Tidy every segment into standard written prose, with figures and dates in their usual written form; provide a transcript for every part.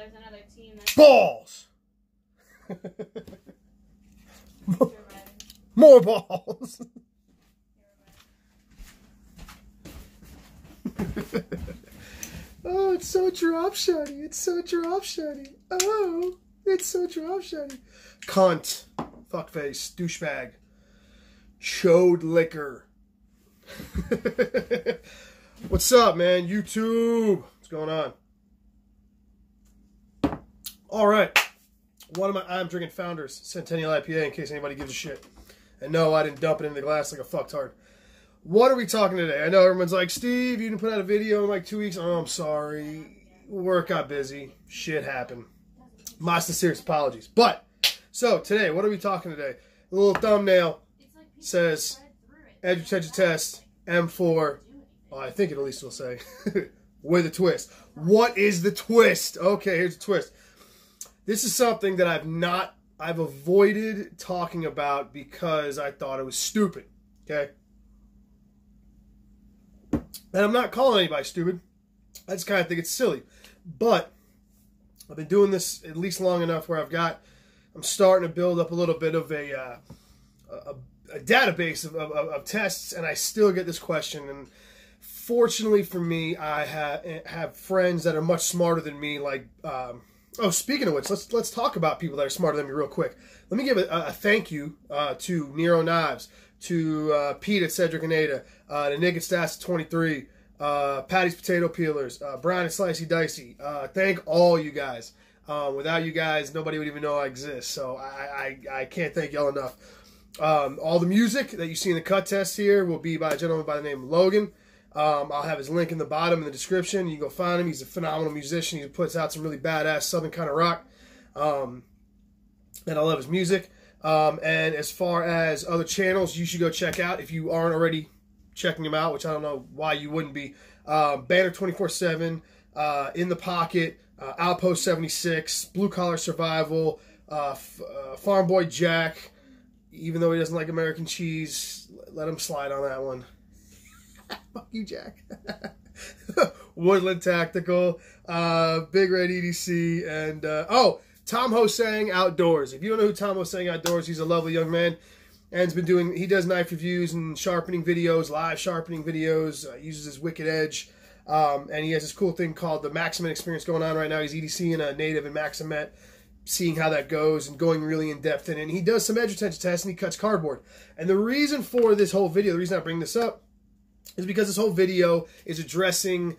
there's another team. Balls! More balls! Oh, it's so drop shotty. It's so drop shotty. Oh, it's so drop shotty. Cunt. Fuckface. Douchebag. Chode liquor. What's up, man? YouTube. What's going on? All right. One of my I'm Drinking Founders, Centennial IPA, in case anybody gives a shit. And no, I didn't dump it in the glass like a fucktard. What are we talking today? I know everyone's like, Steve, you didn't put out a video in like 2 weeks. Oh, I'm sorry. Work got busy. Shit happened. My sincerest apologies. But, so today, what are we talking today? A little thumbnail says, Edge Test, M4. Well, I think it at least will say, with a twist. What is the twist? Okay, here's the twist. This is something that I've avoided talking about because I thought it was stupid. Okay? And I'm not calling anybody stupid. I just kind of think it's silly. But I've been doing this at least long enough where I'm starting to build up a little bit of a database of tests, and I still get this question. And fortunately for me, I have friends that are much smarter than me. Like, oh, speaking of which, let's talk about people that are smarter than me real quick. Let me give a thank you to Nero Knives, to Pete at Cedric and Ada, to Nick at Stats 23, Patty's Potato Peelers, Brian at Slicey Dicey. Thank all you guys. Without you guys, nobody would even know I exist. So I can't thank y'all enough. All the music that you see in the cut test here will be by a gentleman by the name of Logan. I'll have his link in the bottom in the description. You can go find him. He's a phenomenal musician. He puts out some really badass southern kind of rock. And I love his music. And as far as other channels you should go check out if you aren't already checking them out, which I don't know why you wouldn't be. Banner 24/7, In the Pocket, Outpost 76, Blue Collar Survival, Farm Boy Jack. Even though he doesn't like American cheese, let him slide on that one. Fuck you, Jack. Woodland Tactical, Big Red EDC, and Tom Hosang Outdoors. If you don't know who Tom Hosang Outdoors, he's a lovely young man, and he does knife reviews and sharpening videos, live sharpening videos, uses his Wicked Edge, and he has this cool thing called the Maximet Experience going on right now. He's EDCing a native in Maximet, seeing how that goes and going really in depth in it. And he does some edge retention tests and he cuts cardboard. And the reason for this whole video, the reason I bring this up, is because this whole video is addressing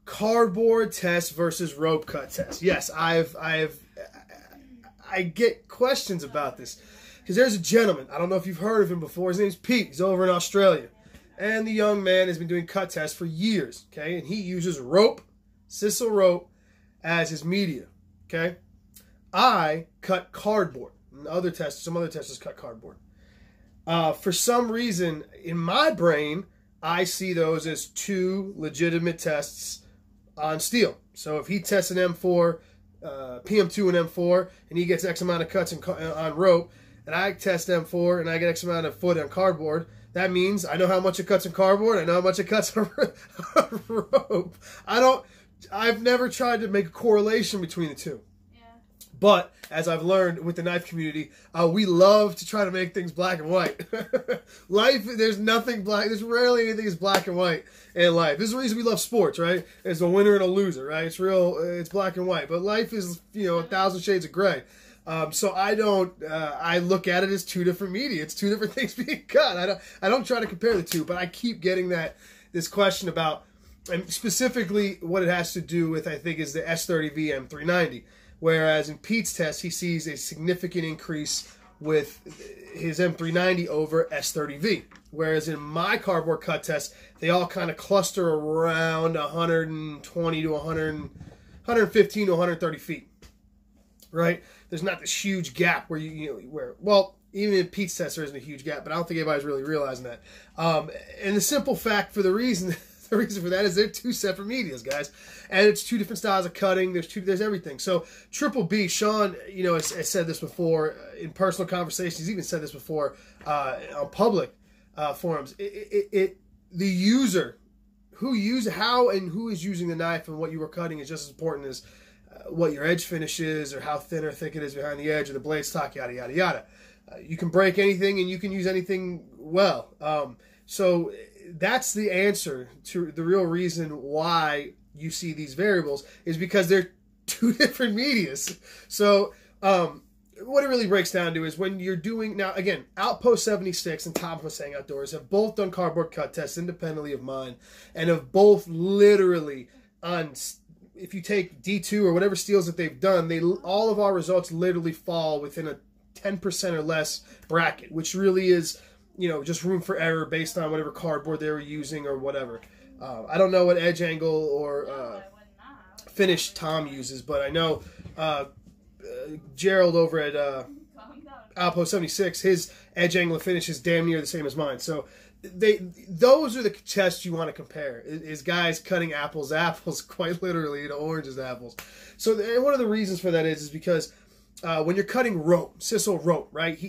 cardboard test versus rope cut test. Yes, I get questions about this because there's a gentleman, I don't know if you've heard of him before, his name's Pete, he's over in Australia, and the young man has been doing cut tests for years, okay, and he uses rope, sisal rope, as his media, okay. I cut cardboard, and some other testers cut cardboard. For some reason, in my brain, I see those as two legitimate tests on steel. So if he tests an M4, PM2 and M4, and he gets X amount of cuts on rope, and I test M4 and I get X amount of foot on cardboard, that means I know how much it cuts on cardboard, I know how much it cuts on rope. I've never tried to make a correlation between the two. But, as I've learned with the knife community, we love to try to make things black and white. Life, there's nothing black. There's rarely anything is black and white in life. This is the reason we love sports, right? There's a winner and a loser, right? It's black and white. But life is, 1,000 shades of gray. So I look at it as two different media. It's two different things being cut. I don't try to compare the two, but I keep getting this question about, and specifically what it has to do with, I think, is the S30V M390. Whereas in Pete's test, he sees a significant increase with his M390 over S30V. Whereas in my cardboard cut test, they all kind of cluster around 120 to 115 to 130 feet. Right? There's not this huge gap where even in Pete's test, there isn't a huge gap, but I don't think anybody's really realizing that. And the simple fact for the reason for that is they're two separate medias, guys. And it's two different styles of cutting. There's everything. So Triple B, Sean, has said this before in personal conversations. He's even said this before on public forums. The user, how and who is using the knife and what you were cutting is just as important what your edge finish is, or how thin or thick it is behind the edge, or the blade stock, yada, yada, yada. You can break anything, and you can use anything well. So that's the answer to the real reason why you see these variables, is because they're two different medias. So what it really breaks down to is when you're doing, now again, Outpost 76 and Tom Hosang Outdoors have both done cardboard cut tests independently of mine, and have both literally, on, if you take D2 or whatever steels that they've done, all of our results literally fall within a 10% or less bracket, which really is, you know, just room for error based on whatever cardboard they were using or whatever. I don't know what edge angle or finish Tom uses, but I know Gerald over at Outpost 76, his edge angle and finish is damn near the same as mine. So those are the tests you want to compare, is guys cutting apples to apples, quite literally, you know, oranges to apples. So and one of the reasons for that is because when you're cutting rope, sisal rope, right,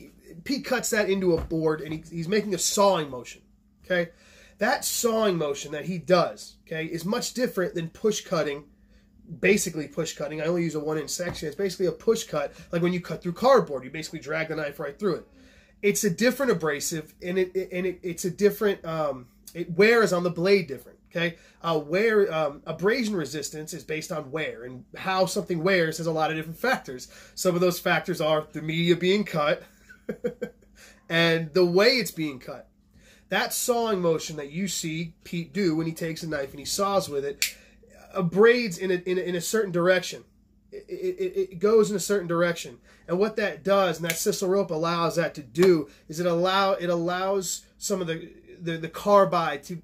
Pete cuts that into a board, and he's making a sawing motion, okay? That sawing motion that he does, okay, is much different than push cutting, basically push cutting. I only use a 1-inch section. It's basically a push cut, like when you cut through cardboard. You basically drag the knife right through it. It's a different abrasive, and it's a different, it wears on the blade different, okay? Abrasion resistance is based on wear, and how something wears has a lot of different factors. Some of those factors are the media being cut, and the way it's being cut. That sawing motion that you see Pete do when he takes a knife and he saws with it abrades in a certain direction. It goes in a certain direction, and what that does, and that sisal rope allows that to do, is it allows some of the carbide to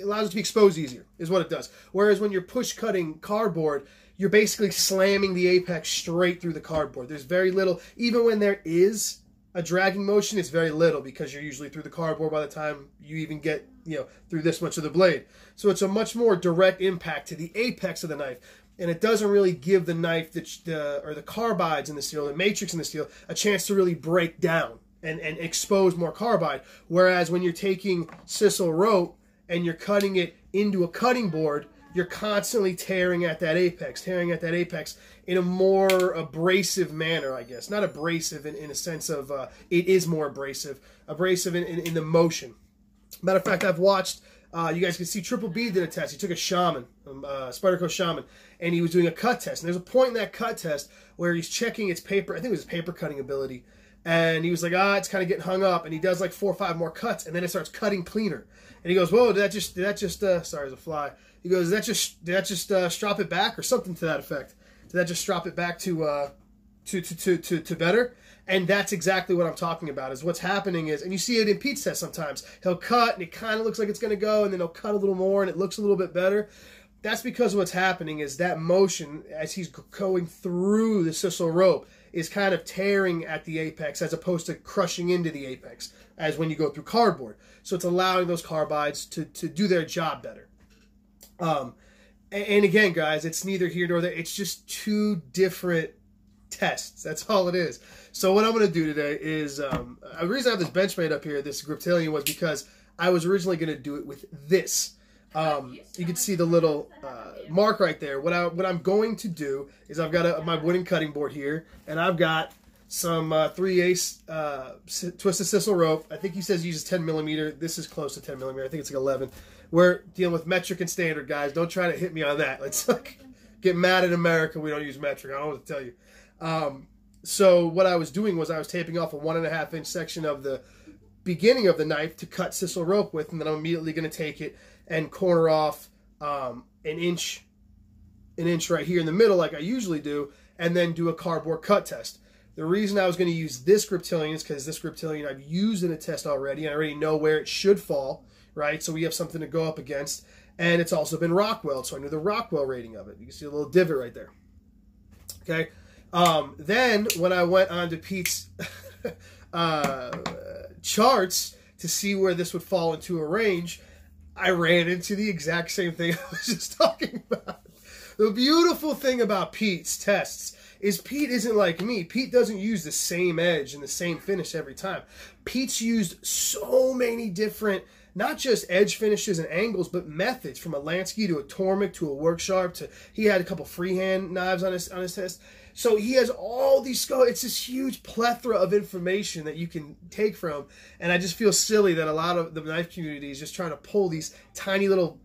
allows it to be exposed easier, is what it does. Whereas when you're push cutting cardboard, you're basically slamming the apex straight through the cardboard. There's very little, even when there is a dragging motion, it's very little, because you're usually through the cardboard by the time you even get, you know, through this much of the blade. So it's a much more direct impact to the apex of the knife, and it doesn't really give the knife or the carbides in the steel, the matrix in the steel, a chance to really break down and expose more carbide. Whereas when you're taking sisal rope and you're cutting it into a cutting board, you're constantly tearing at that apex in a more abrasive manner, I guess. Not abrasive in a sense of it is more abrasive in the motion. Matter of fact, I've watched, you guys can see Triple B did a test. He took a Shaman, Spyderco Shaman, and he was doing a cut test. And there's a point in that cut test where he's checking its paper, I think it was his paper cutting ability, and he was like, it's kind of getting hung up, and he does like 4 or 5 more cuts, and then it starts cutting cleaner. And he goes, whoa, did that just sorry, there's a fly. He goes, did that just strop it back, or something to that effect? Did that just strop it back to better? And that's exactly what I'm talking about, is what's happening is, and you see it in Pete's test sometimes, he'll cut, and it kind of looks like it's going to go, and then he'll cut a little more, and it looks a little bit better. That's because what's happening is that motion, as he's going through the sisal rope, is kind of tearing at the apex, as opposed to crushing into the apex, as when you go through cardboard. So it's allowing those carbides to do their job better. And again, guys, it's neither here nor there. It's just two different tests. That's all it is. So what I'm going to do today is, the reason I have this Benchmade up here, this Griptilian, was because I was originally going to do it with this. You can see the little mark right there. What I'm going to do is, I've got my wooden cutting board here, and I've got some 3/8 twisted sisal rope. I think he says he uses 10 millimeter. This is close to 10 millimeter. I think it's like 11. We're dealing with metric and standard, guys. Don't try to hit me on that. Let's get mad in America. We don't use metric. I don't know what to tell you. So what I was doing was I was taping off a 1.5 inch section of the beginning of the knife to cut sisal rope with, and then I'm immediately going to take it and corner off an inch right here in the middle, like I usually do, and then do a cardboard cut test. The reason I was going to use this Griptilian is because this Griptilian I've used in a test already, and I already know where it should fall, right? So we have something to go up against, and it's also been Rockwell, so I knew the Rockwell rating of it. You can see a little divot right there. Okay. Then when I went on to Pete's charts to see where this would fall into a range, I ran into the exact same thing I was just talking about. The beautiful thing about Pete's tests is Pete isn't like me. Pete doesn't use the same edge and the same finish every time. Pete's used so many different not just edge finishes and angles, but methods, from a Lansky to a Tormek to a work sharp to, he had a couple freehand knives on his test. So he has all these it's this huge plethora of information that you can take from. And I just feel silly that a lot of the knife community is just trying to pull these tiny little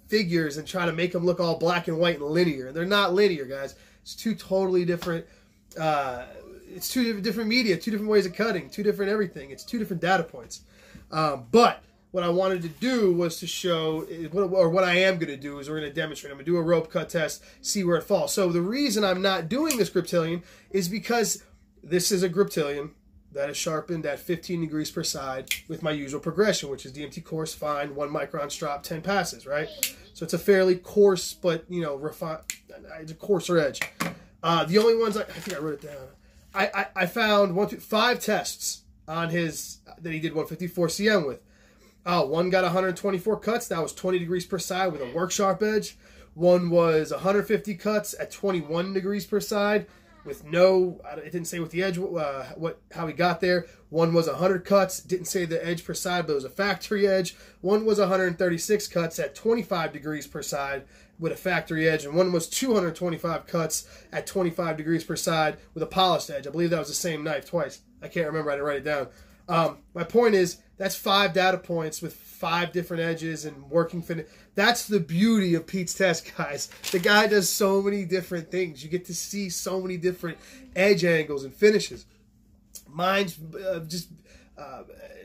figures and try to make them look all black and white and linear. They're not linear, guys. It's two totally different, it's two different media, two different ways of cutting, two different everything. It's two different data points. But what I wanted to do was to show, or what I am going to do is we're going to demonstrate. I'm going to do a rope cut test, see where it falls. So the reason I'm not doing this griptilian is because this is a griptilian that is sharpened at 15 degrees per side with my usual progression, which is DMT coarse, fine, 1 micron strop, 10 passes, right? So it's a fairly coarse, but, you know, refined, it's a coarser edge. The only ones, I think I wrote it down. I found 5 tests on his, that he did 154 cm with. One got 124 cuts. That was 20 degrees per side with a work sharp edge. One was 150 cuts at 21 degrees per side with no, it didn't say what the edge, how he got there. One was 100 cuts. Didn't say the edge per side, but it was a factory edge. One was 136 cuts at 25 degrees per side with a factory edge. And one was 225 cuts at 25 degrees per side with a polished edge. I believe that was the same knife twice. I can't remember. I didn't write it down. My point is, that's 5 data points with 5 different edges and working finish. That's the beauty of Pete's test, guys. The guy does so many different things. You get to see so many different edge angles and finishes. Mine's just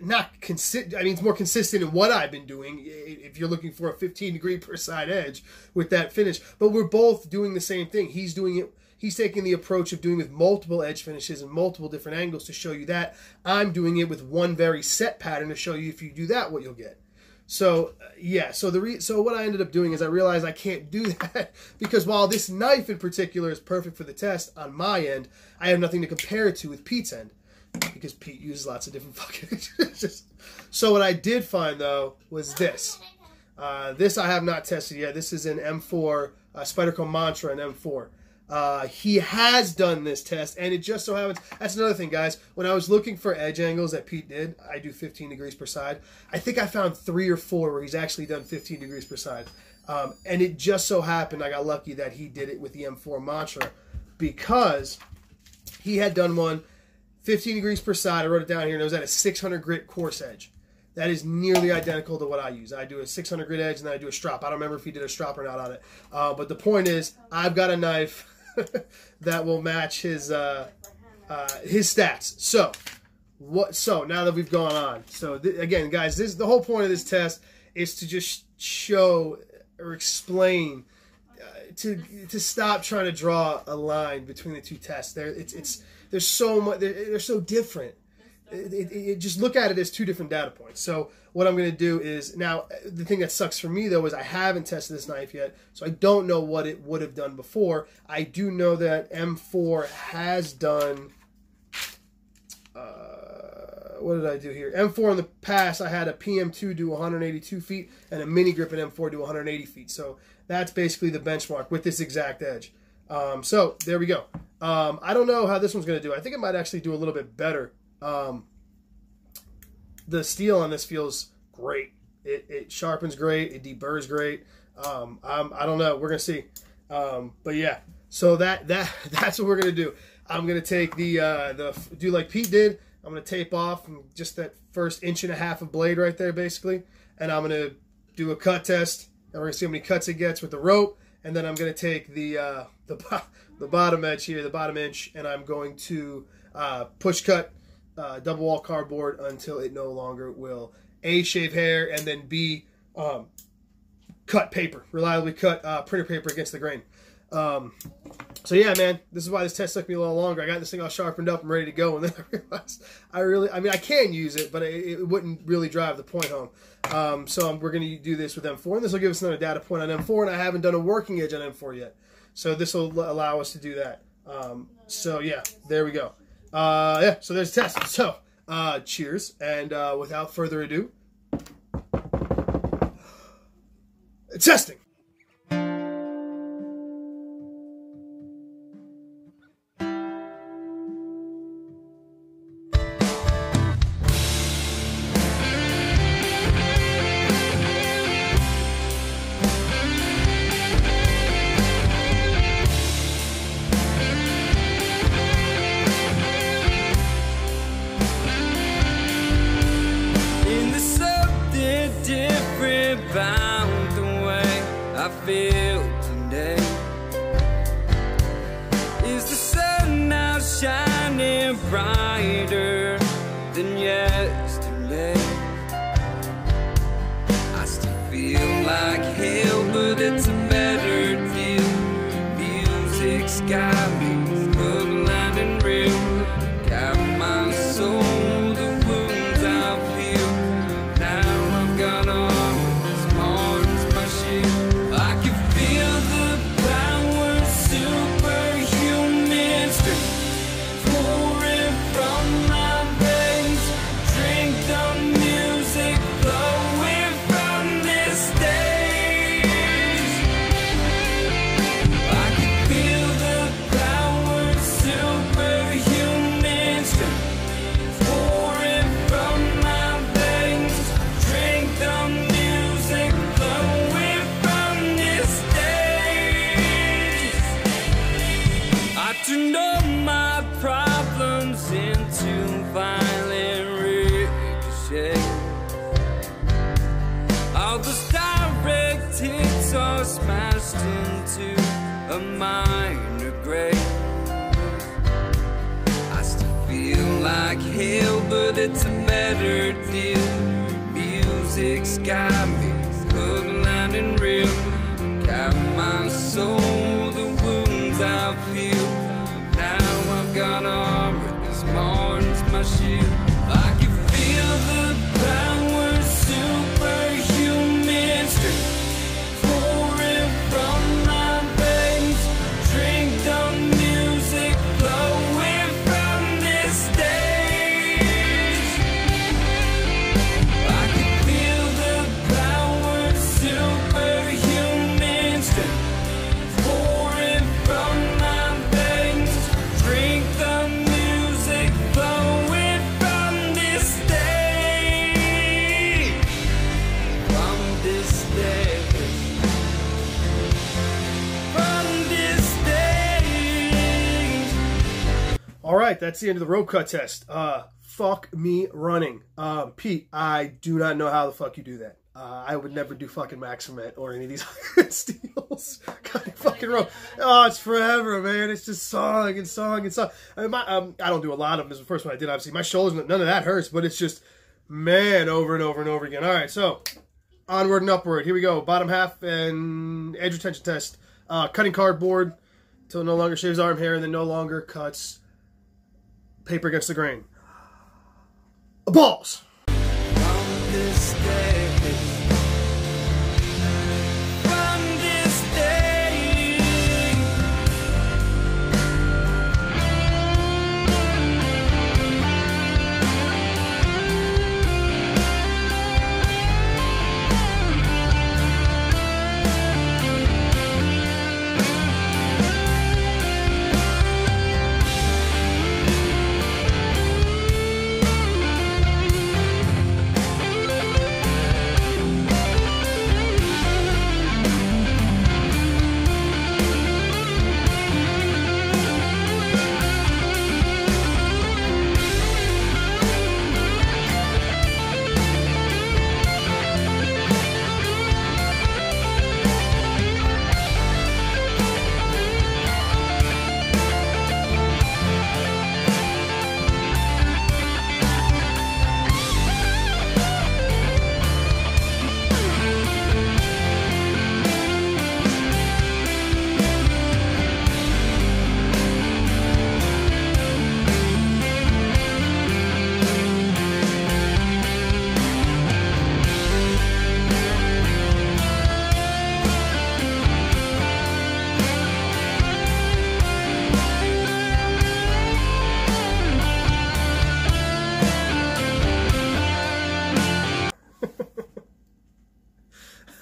not consistent. I mean, it's more consistent in what I've been doing if you're looking for a 15 degree per side edge with that finish. But we're both doing the same thing. He's doing it. He's taking the approach of doing with multiple edge finishes and multiple different angles to show you that. I'm doing it with one very set pattern to show you if you do that, what you'll get. So, yeah. So what I ended up doing is I realized I can't do that because while this knife in particular is perfect for the test on my end, I have nothing to compare it to with Pete's end because Pete uses lots of different fucking edges. So what I did find, though, was this. This I have not tested yet. This is an M4, Spyderco Mantra in M4. He has done this test, and it just so happens, that's another thing, guys. When I was looking for edge angles that Pete did, I do 15 degrees per side. I think I found 3 or 4 where he's actually done 15 degrees per side. And it just so happened I got lucky that he did it with the M4 Mantra because he had done one 15 degrees per side. I wrote it down here, and it was at a 600 grit coarse edge. That is nearly identical to what I use. I do a 600 grit edge, and then I do a strop. I don't remember if he did a strop or not on it. But the point is, I've got a knife that will match his stats. So now that we've gone on, so again, guys, the whole point of this test is to just show or explain to stop trying to draw a line between the two tests. There's so much. They're so different. Just look at it as 2 different data points. So what I'm going to do is, now the thing that sucks for me though is I haven't tested this knife yet, so I don't know what it would have done before. I do know that M4 has done, what did I do here? M4 in the past, I had a PM2 do 182 feet and a mini grip in M4 do 180 feet. So that's basically the benchmark with this exact edge. So there we go. I don't know how this one's going to do. I think it might actually do a little bit better. The steel on this feels great. It sharpens great. It deburrs great. I don't know. We're gonna see. But yeah. So that's what we're gonna do. I'm gonna take do like Pete did. I'm gonna tape off just that first 1.5 inches of blade right there, basically, and I'm gonna do a cut test, and we're gonna see how many cuts it gets with the rope, and then I'm gonna take the bottom edge here, the bottom inch, and I'm going to push cut. Double wall cardboard until it no longer will A, shave hair, and then B, cut paper, reliably cut printer paper against the grain. So yeah, man, this is why this test took me a little longer. I got this thing all sharpened up and ready to go, and then I realized, I mean, I can use it, but it wouldn't really drive the point home. So we're going to do this with M4, and this will give us another data point on M4, and I haven't done a working edge on M4 yet. So this will allow us to do that. So yeah, there we go. Yeah, so there's a test. So, cheers, and without further ado, testing. feel today? Is the sun now shining brighter than yesterday? I still feel like hell, but it's a better deal. Music's got me hook, line, and reel. Got my soul, the wounds I feel. Now I've got armor as hard as my shield. I can feel the power, superhuman strength pouring from my veins. Drink the music flowing from this stage. I can feel the power, superhuman strength pouring from my veins. Drink the music flowing from this stage. I turned all my problems into violent ricochet. All those direct hits are smashed into a minor grade. I still feel like hell, but it's a better deal. Music's got me hook, line, and reel. Got my soul, the wounds I feel. Now I've got armor as hard as my shield. I can feel the power, superhuman strength pouring from my veins. Drink the music flowing from this stage. I can feel the power, superhuman strength pouring from my veins. Drink the music flowing from this stage. From this stage. From this stage. All right, that's the end of the rope cut test. Fuck me running. Pete, I do not know how the fuck you do that. I would never do fucking Maximet or any of these steels. God, fucking rope. Oh, it's forever, man. It's just song and song and song. I mean, I don't do a lot of them. This is the first one I did, obviously. My shoulders, none of that hurts, but it's just, man, over and over and over again. All right, so onward and upward. Here we go. Bottom half and edge retention test. Cutting cardboard till it no longer shaves arm hair and then no longer cuts paper against the grain. Balls. From this stage. From this stage.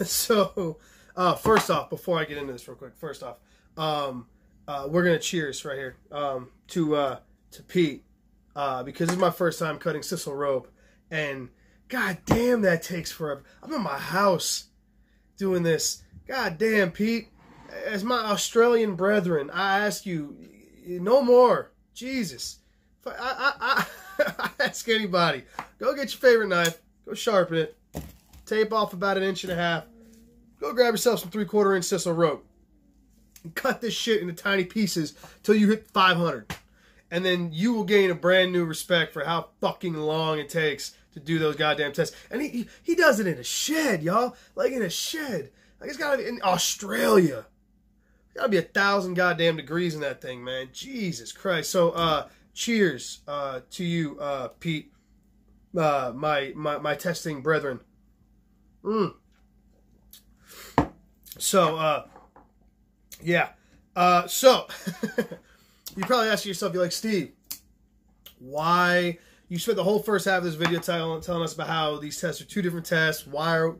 So, first off, before I get into this real quick, first off, we're gonna cheers right here to Pete because this is my first time cutting sisal rope, and god damn, that takes forever. I'm in my house doing this. God damn, Pete, as my Australian brethren, I ask you, no more. Jesus, I ask anybody, go get your favorite knife, go sharpen it, tape off about 1.5 inches, go grab yourself some 3/4 inch sisal rope and cut this shit into tiny pieces till you hit 500. And then you will gain a brand new respect for how fucking long it takes to do those goddamn tests. And he does it in a shed, y'all. Like in a shed. Like it's gotta be in Australia. Gotta be 1,000 goddamn degrees in that thing, man. Jesus Christ. So, cheers to you, Pete, my testing brethren. So, yeah. So, you probably ask yourself, you're like, Steve, why? You spent the whole first half of this video telling us about how these tests are two different tests. Why are,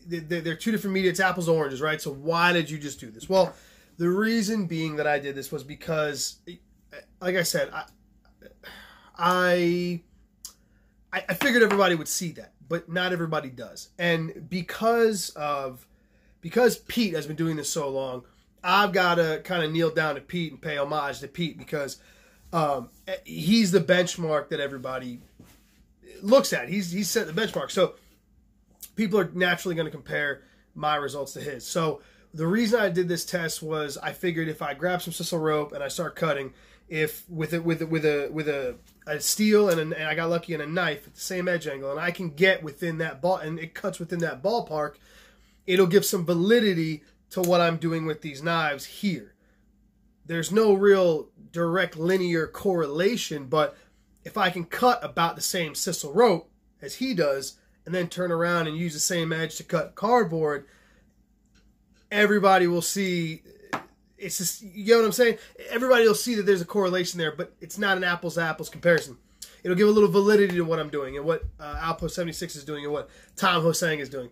they're two different media. It's apples and oranges, right? So why did you just do this? Well, the reason being that I did this was because, like I said, I figured everybody would see that, but not everybody does. And because Pete has been doing this so long, I've got to kind of kneel down to Pete and pay homage to Pete because he's the benchmark that everybody looks at. He's set the benchmark. So people are naturally going to compare my results to his. So the reason I did this test was I figured if I grab some sisal rope and I start cutting, if with a steel and I got lucky in a knife at the same edge angle, and I can get within that ball and it cuts within that ballpark, it'll give some validity to what I'm doing with these knives here. There's no real direct linear correlation, but if I can cut about the same sisal rope as he does and then turn around and use the same edge to cut cardboard, everybody will see. It's just, you know what I'm saying? Everybody will see that there's a correlation there, but it's not an apples to apples comparison. It'll give a little validity to what I'm doing and what Outpost 76 is doing and what Tom Hosang is doing.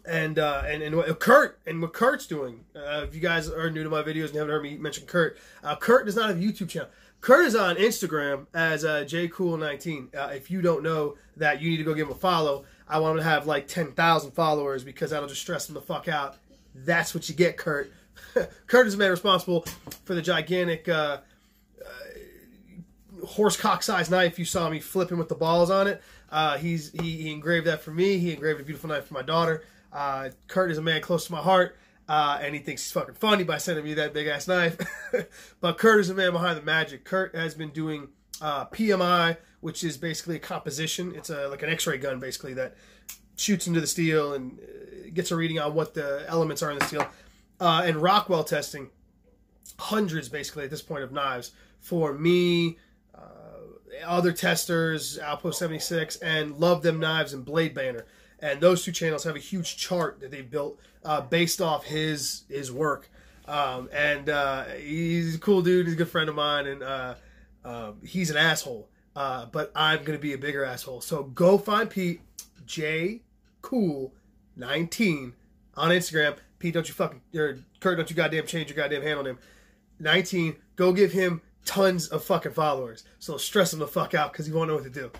And what Kurt's doing. If you guys are new to my videos and haven't heard me mention Kurt, Kurt does not have a YouTube channel. Kurt is on Instagram as jcool19. If you don't know that, you need to go give him a follow. I want him to have like 10,000 followers because that'll just stress him the fuck out. That's what you get, Kurt. Kurt is the man responsible for the gigantic horsecock-sized knife you saw me flipping with the balls on it. He engraved that for me. He engraved a beautiful knife for my daughter. Kurt is a man close to my heart, and he thinks he's fucking funny by sending me that big-ass knife. But Kurt is the man behind the magic. Kurt has been doing PMI, which is basically a composition. It's like an X-ray gun, basically, that shoots into the steel and gets a reading on what the elements are in the steel. And Rockwell testing, hundreds, basically, at this point, of knives for me, other testers, Outpost 76, and Love Them Knives and Blade Banner. And those two channels have a huge chart that they've built based off his work. He's a cool dude. He's a good friend of mine, and he's an asshole. But I'm going to be a bigger asshole. So go find Pete, jcool19 on Instagram. Pete, don't you fucking, or Kurt, don't you goddamn change your goddamn handle name. 19, go give him tons of fucking followers. So stress him the fuck out because he won't know what to do.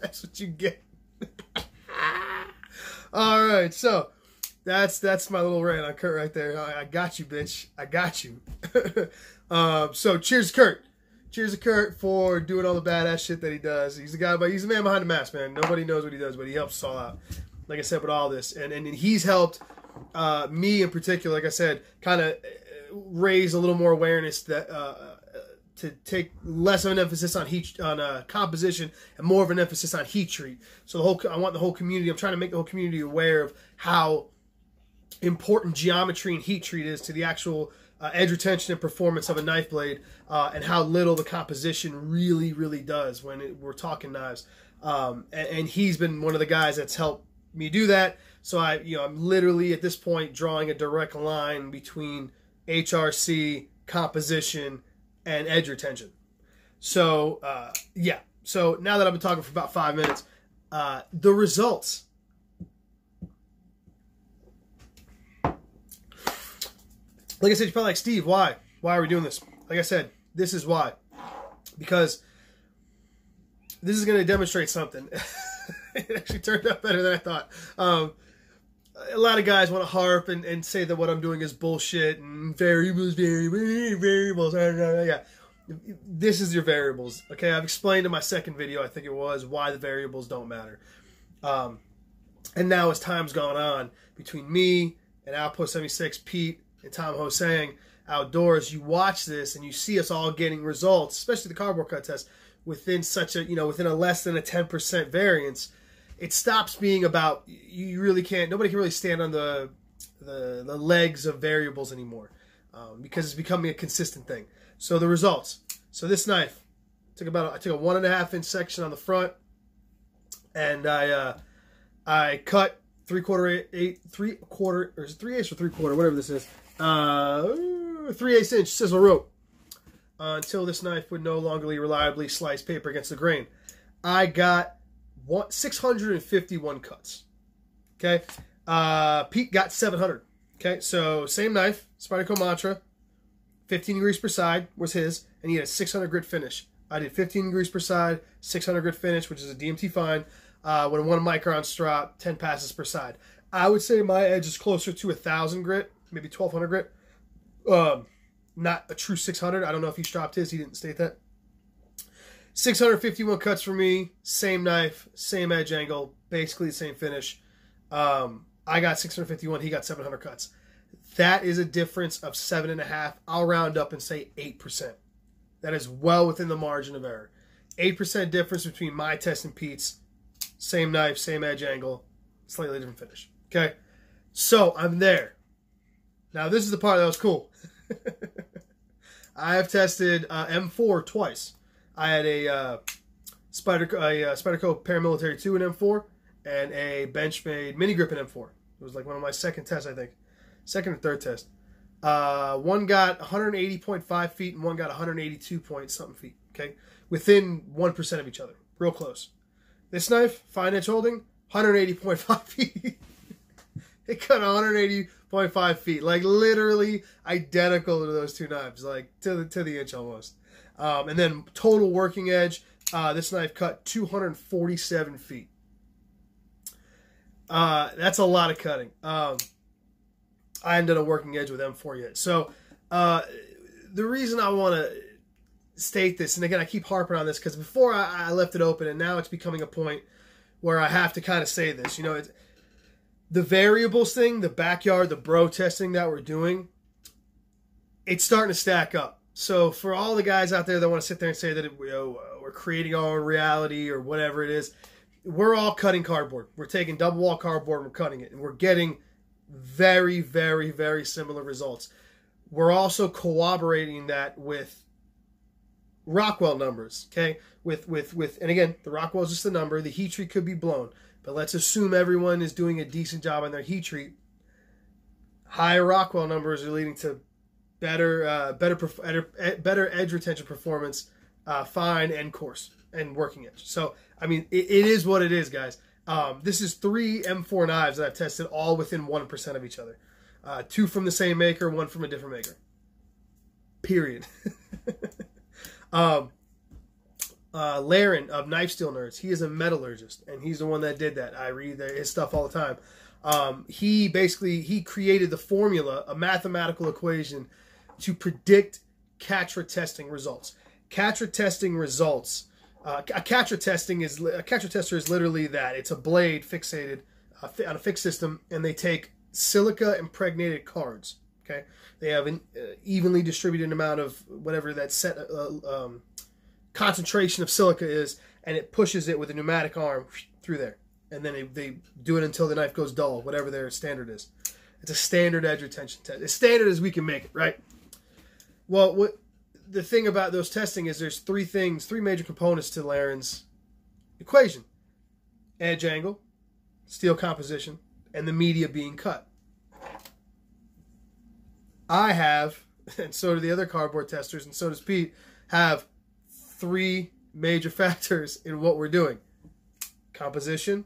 That's what you get. All right, so that's my little rant on Kurt right there. I got you, bitch. I got you. So cheers to Kurt. Cheers to Kurt for doing all the badass shit that he does. He's the guy, but he's the man behind the mask, man. Nobody knows what he does, but he helps us all out. Like I said, with all this, and he's helped me in particular. Like I said, kind of raise a little more awareness that to take less of an emphasis on composition and more of an emphasis on heat treat. So I want the whole community. I'm trying to make the whole community aware of how important geometry and heat treat is to the actual edge retention and performance of a knife blade, and how little the composition really, really does when we're talking knives. And he's been one of the guys that's helped me do that. So I'm literally at this point drawing a direct line between HRC, composition, and edge retention. So yeah. So now that I've been talking for about 5 minutes, the results. Like I said, you're probably like, Steve, why? Why are we doing this? Like I said, this is why. Because this is going to demonstrate something. It actually turned out better than I thought. A lot of guys want to harp and say that what I'm doing is bullshit and variables. Yeah. This is your variables. Okay, I've explained in my second video, I think it was, why the variables don't matter. And now as time's gone on, between me and Outpost 76, Pete, and Tom Hosang outdoors, you watch this and you see us all getting results, especially the cardboard cut test, within such a, within a less than a 10% variance. It stops being about, you really can't, nobody can really stand on the legs of variables anymore, because it's becoming a consistent thing. So the results. So this knife, I took a 1.5 inch section on the front, and I cut 3/8 or 3/8 or 3/4, whatever this is, 3/8 inch chisel rope, until this knife would no longer reliably slice paper against the grain. I got 651 cuts. Okay, Pete got 700. Okay, so same knife, Spyderco Mantra, 15 degrees per side was his, and he had a 600 grit finish. I did 15 degrees per side, 600 grit finish, which is a DMT fine, with a 1 micron strop, 10 passes per side. I would say my edge is closer to 1,000 grit, maybe 1,200 grit. Not a true 600. I don't know if he stropped his. He didn't state that. 651 cuts for me. Same knife, same edge angle, basically the same finish. I got 651. He got 700 cuts. That is a difference of 7.5. I'll round up and say 8%. That is well within the margin of error. 8% difference between my test and Pete's. Same knife, same edge angle, slightly different finish. Okay, so I'm there. Now this is the part that was cool. I have tested M4 twice. I had a Spyderco Paramilitary 2 in M4 and a Benchmade mini grip in M4. It was like one of my second tests, I think. Second or third test. One got 180.5 feet and one got 182 point something feet. Okay, within 1% of each other, real close. This knife, fine edge holding, 180.5 feet. It cut 180.5 feet, like literally identical to those two knives, like to the inch almost. And then total working edge, this knife cut 247 feet. That's a lot of cutting. I haven't done a working edge with M4 yet. So the reason I want to state this, and again I keep harping on this because before I left it open, and now it's becoming a point where I have to kind of say this. It's the variables thing, the backyard, the bro testing that we're doing, it's starting to stack up. So for all the guys out there that want to sit there and say that we're creating our own reality or whatever it is, we're all cutting cardboard. We're taking double wall cardboard and we're cutting it, and we're getting very, very, very similar results. We're also corroborating that with Rockwell numbers, okay? And again, the Rockwell is just a number. The heat treat could be blown, but let's assume everyone is doing a decent job on their heat treat. Higher Rockwell numbers are leading to better edge retention performance, fine and coarse and working edge. So I mean, it is what it is, guys. This is 3 M4 knives that I've tested, all within 1% of each other. 2 from the same maker, 1 from a different maker. Period. Laren of Knife Steel Nerds, he is a metallurgist, and he's the one that did that. I read his stuff all the time. He created the formula, a mathematical equation, to predict Catra testing results. Catra testing results. A Catra tester is literally that. It's a blade fixated on a fixed system, and they take silica impregnated cards. Okay, they have an evenly distributed amount of whatever that set concentration of silica is, and it pushes it with a pneumatic arm through there, and then they do it until the knife goes dull, whatever their standard is. It's a standard edge retention test, as standard as we can make it, right? Well, the thing about those testing is there's 3 major components to Laren's equation: edge angle, steel composition, and the media being cut. I have, and so do the other cardboard testers, and so does Pete, have 3 major factors in what we're doing: composition,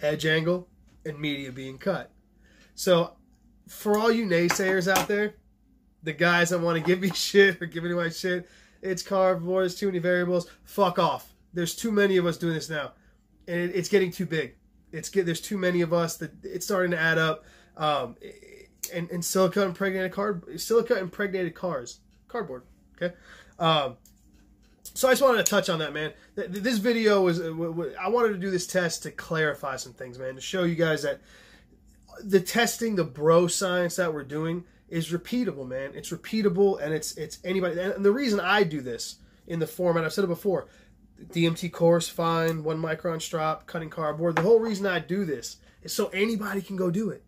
edge angle, and media being cut. So for all you naysayers out there, the guys that want to give me shit or give anyone shit, it's cardboard, it's too many variables, fuck off. There's too many of us doing this now, and it's getting too big. There's too many of us that it's starting to add up. And silica impregnated cardboard. Okay. So I just wanted to touch on that, man. This video was, I wanted to do this test to clarify some things, man, to show you guys that the testing, the bro science that we're doing is repeatable, man. It's repeatable, and it's anybody. And the reason I do this in the format, I've said it before, DMT course, fine, 1 micron strop, cutting cardboard. The whole reason I do this is so anybody can go do it.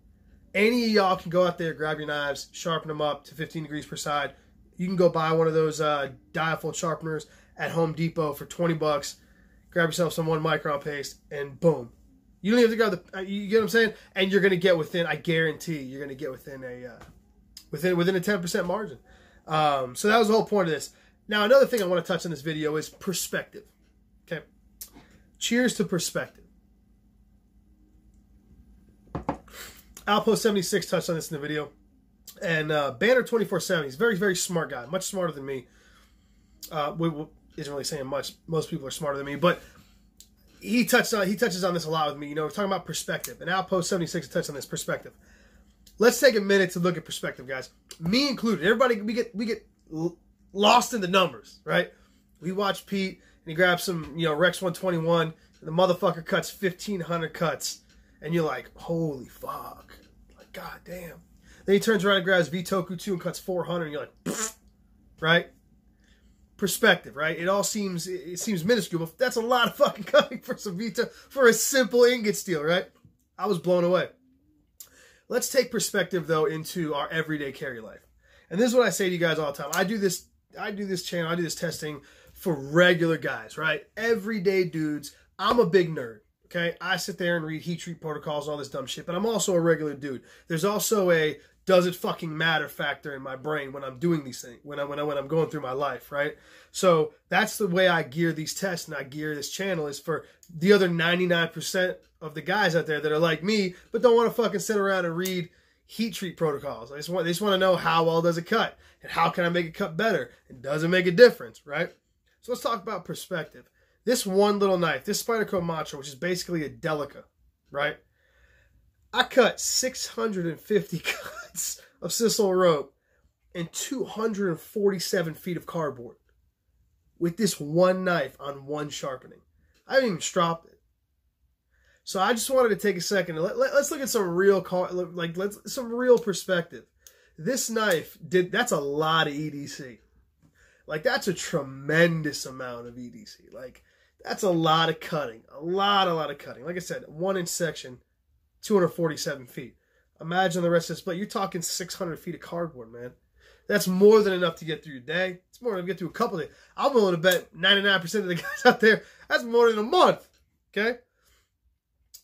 Any of y'all can go out there, grab your knives, sharpen them up to 15 degrees per side. You can go buy one of those diafold sharpeners at Home Depot for 20 bucks. Grab yourself some 1 micron paste, and boom. You don't even have to go you get what I'm saying? And you're going to get within, I guarantee, you're going to get within a within a 10% margin. So that was the whole point of this. Now, another thing I want to touch on this video is perspective. Okay? Cheers to perspective. Outpost 76 touched on this in the video. And Banner 24/7, he's a very, very smart guy. Much smarter than me. Isn't really saying much. Most people are smarter than me. But he touches on this a lot with me. You know, we're talking about perspective. And Outpost 76 touched on this perspective. Let's take a minute to look at perspective, guys. Me included. Everybody, we get lost in the numbers, right? We watch Pete, and he grabs some, you know, Rex 121, and the motherfucker cuts 1,500 cuts. And you're like, holy fuck. Like, god damn. Then he turns around and grabs Vitoku 2 and cuts 400, and you're like, pfft, right? Perspective, right? It seems minuscule, but that's a lot of fucking cutting for some Vito, for a simple ingot steel, right? I was blown away. Let's take perspective, though, into our everyday carry life. And this is what I say to you guys all the time. I do this channel, I do this testing for regular guys, right? Everyday dudes. I'm a big nerd. Okay, I sit there and read heat treat protocols and all this dumb shit, but I'm also a regular dude. There's also a does it fucking matter factor in my brain when I'm doing these things, when I'm going through my life, right? So that's the way I gear these tests and I gear this channel, is for the other 99% of the guys out there that are like me, but don't want to fucking sit around and read heat treat protocols. They just want to know, how well does it cut, and how can I make it cut better, and does it make a difference, right? So let's talk about perspective. This one little knife, this Spyderco Macho, which is basically a Delica, right? I cut 650 cuts of sisal rope and 247 feet of cardboard with this one knife on one sharpening. I haven't even stropped it. So I just wanted to take a second and let's look at some real some real perspective. This knife that's a lot of EDC. Like, that's a tremendous amount of EDC. Like, that's a lot of cutting. A lot of cutting. Like I said, 1-inch section, 247 feet. Imagine the rest of the split. You're talking 600 feet of cardboard, man. That's more than enough to get through your day. It's more than enough to get through a couple of days. I'm willing to bet 99% of the guys out there, that's more than a month. Okay?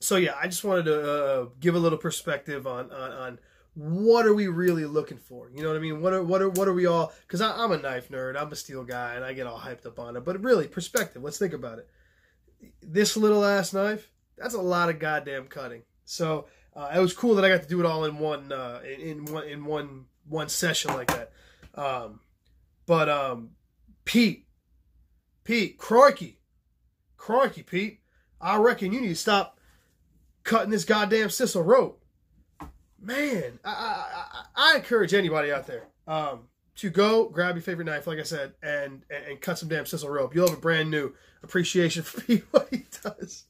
So, yeah, I just wanted to give a little perspective on what are we really looking for? You know what I mean? What are we all? Because I'm a knife nerd, I'm a steel guy, and I get all hyped up on it. But really, perspective. Let's think about it. This little ass knife, that's a lot of goddamn cutting. So it was cool that I got to do it all in one session like that. Pete, crikey, Pete, I reckon you need to stop cutting this goddamn sisal rope. Man, I encourage anybody out there to go grab your favorite knife, like I said, and cut some damn sisal rope. You'll have a brand new appreciation for Pete, what he does.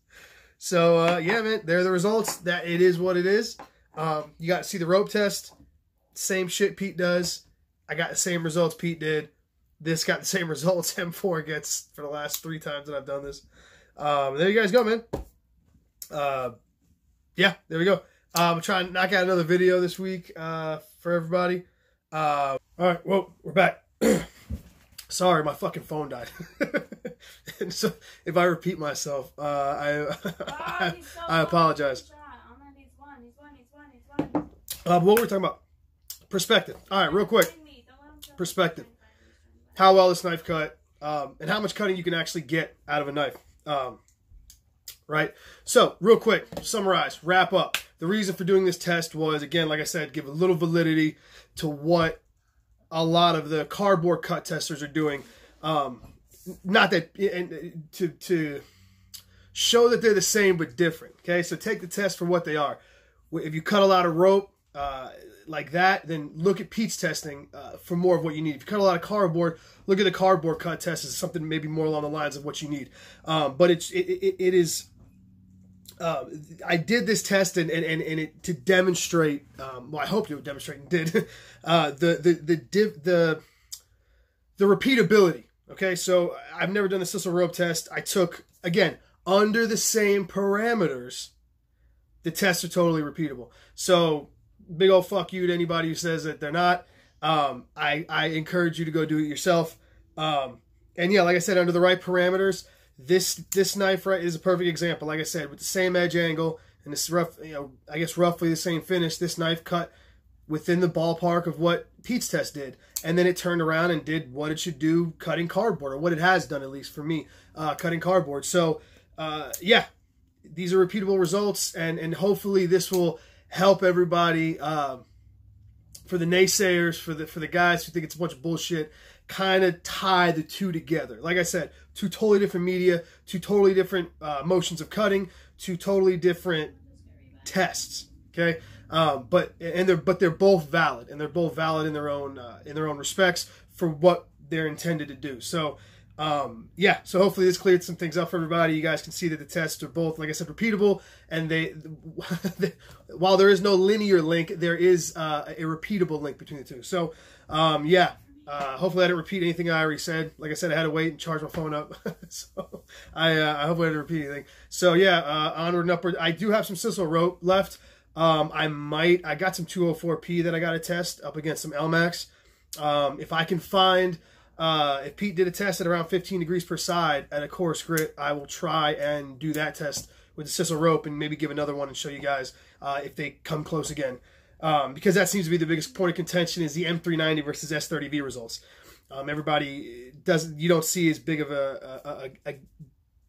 So, yeah, man, there are the results. That it is what it is. You got to see the rope test. Same shit Pete does. I got the same results Pete did. This got the same results M4 gets for the last 3 times that I've done this. There you guys go, man. Yeah, there we go. I'm trying to knock out another video this week for everybody. All right, well, we're back. Sorry, my fucking phone died. And so if I repeat myself, I apologize. What were we talking about? Perspective. All right, real quick. Perspective. How well this knife cut, and how much cutting you can actually get out of a knife. Right? So, real quick, summarize, wrap up. The reason for doing this test was, again, like I said, give a little validity to what a lot of the cardboard cut testers are doing. Not that, to show that they're the same but different. Okay, so take the test for what they are. If you cut a lot of rope, like that, then look at Pete's testing for more of what you need. If you cut a lot of cardboard, look at the cardboard cut test as something maybe more along the lines of what you need. But it is. I did this test and it to demonstrate. Well, I hope you demonstrate and did the repeatability. Okay, so I've never done the sisal rope test. I took, again, under the same parameters. The tests are totally repeatable. So big old fuck you to anybody who says that they're not. I encourage you to go do it yourself. And yeah, like I said, under the right parameters, this knife right is a perfect example. Like I said, with the same edge angle and this rough, I guess roughly the same finish, this knife cut within the ballpark of what Pete's test did. And then it turned around and did what it should do cutting cardboard, or what it has done, at least for me, cutting cardboard. So, yeah, these are repeatable results, and hopefully this will help everybody, for the naysayers, for the guys who think it's a bunch of bullshit, kind of tie the two together. Like I said, two totally different media, two totally different motions of cutting, two totally different tests. Okay, but they're both valid, and they're both valid in their own respects for what they're intended to do. So. Yeah, so hopefully this cleared some things up for everybody. You guys can see that the tests are both, like I said, repeatable, and while there is no linear link, there is a repeatable link between the two. So, yeah, hopefully I didn't repeat anything I already said. Like I said, I had to wait and charge my phone up, so I hope I didn't repeat anything. So yeah, onward and upward. I do have some sisal rope left. I got some 204P that I got to test up against some LMAX. If I can find. If Pete did a test at around 15 degrees per side at a coarse grit, I will try and do that test with the sisal rope and maybe give another one and show you guys if they come close again. Because that seems to be the biggest point of contention is the M390 versus S30V results. Everybody you don't see as big of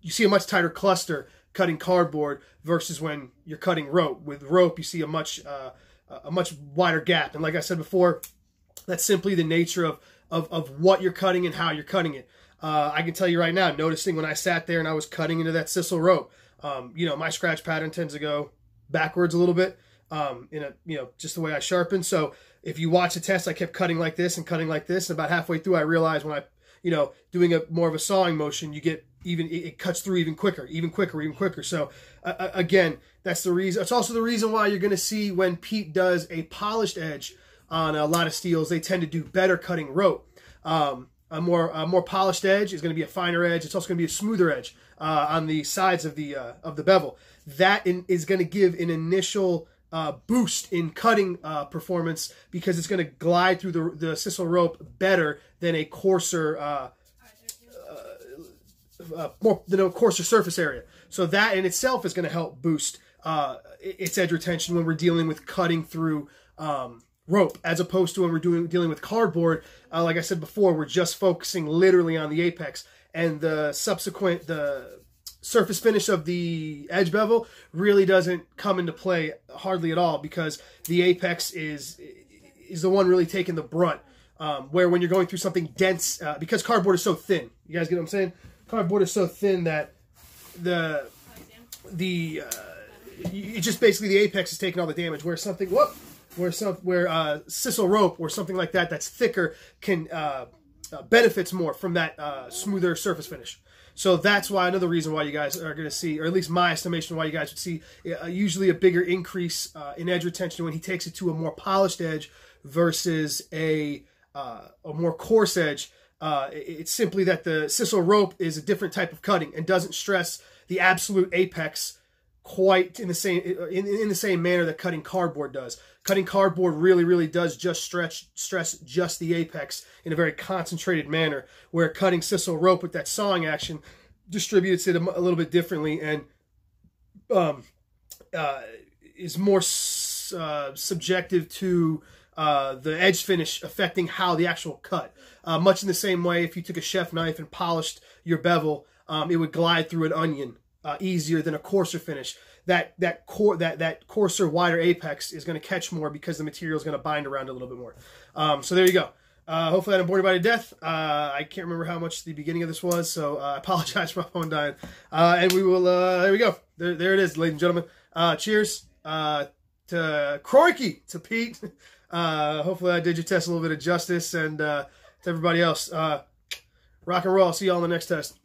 you see a much tighter cluster cutting cardboard versus when you're cutting rope. With rope, you see a much wider gap. And like I saad before, that's simply the nature of what you're cutting and how you're cutting it. I can tell you right now, noticing when I sat there and I was cutting into that sisal rope, my scratch pattern tends to go backwards a little bit, just the way I sharpen. So if you watch the test, I kept cutting like this and cutting like this. And about halfway through, I realized when I, doing more of a sawing motion, you get it cuts through even quicker. So again, that's the reason. It's also the reason why you're going to see when Pete does a polished edge on a lot of steels, they tend to do better cutting rope. A more polished edge is going to be a finer edge. It's also going to be a smoother edge on the sides of the bevel. That is going to give an initial boost in cutting performance because it's going to glide through the sisal rope better than a coarser coarser surface area. So that in itself is going to help boost its edge retention when we're dealing with cutting through rope, as opposed to when we're dealing with cardboard. Like I said before, we're just focusing literally on the apex, and the surface finish of the edge bevel really doesn't come into play hardly at all, because the apex is the one really taking the brunt. Where when you're going through something dense, because cardboard is so thin, you guys get what I'm saying? Cardboard is so thin that it's just basically the apex is taking all the damage. Where sisal rope or something like that that's thicker can benefits more from that smoother surface finish. So that's why another reason why you guys are going to see, or at least my estimation, why you guys would see usually a bigger increase in edge retention when he takes it to a more polished edge versus a more coarse edge. It's simply that the sisal rope is a different type of cutting and doesn't stress the absolute apex quite in the same manner that cutting cardboard does. Cutting cardboard really does just stress just the apex in a very concentrated manner, where cutting sisal rope with that sawing action distributes it a little bit differently and is more subjective to the edge finish affecting how the actual cut. Much in the same way, if you took a chef knife and polished your bevel, it would glide through an onion easier than a coarser finish. That coarser, wider apex is going to catch more because the material is going to bind around a little bit more. So there you go. Hopefully I didn't bore anybody to death. I can't remember how much the beginning of this was, so I apologize for my phone dying. And we will, there we go. There it is, ladies and gentlemen. Cheers. to Croikey, to Pete. Hopefully I did your test a little bit of justice, and to everybody else, rock and roll. See y'all on the next test.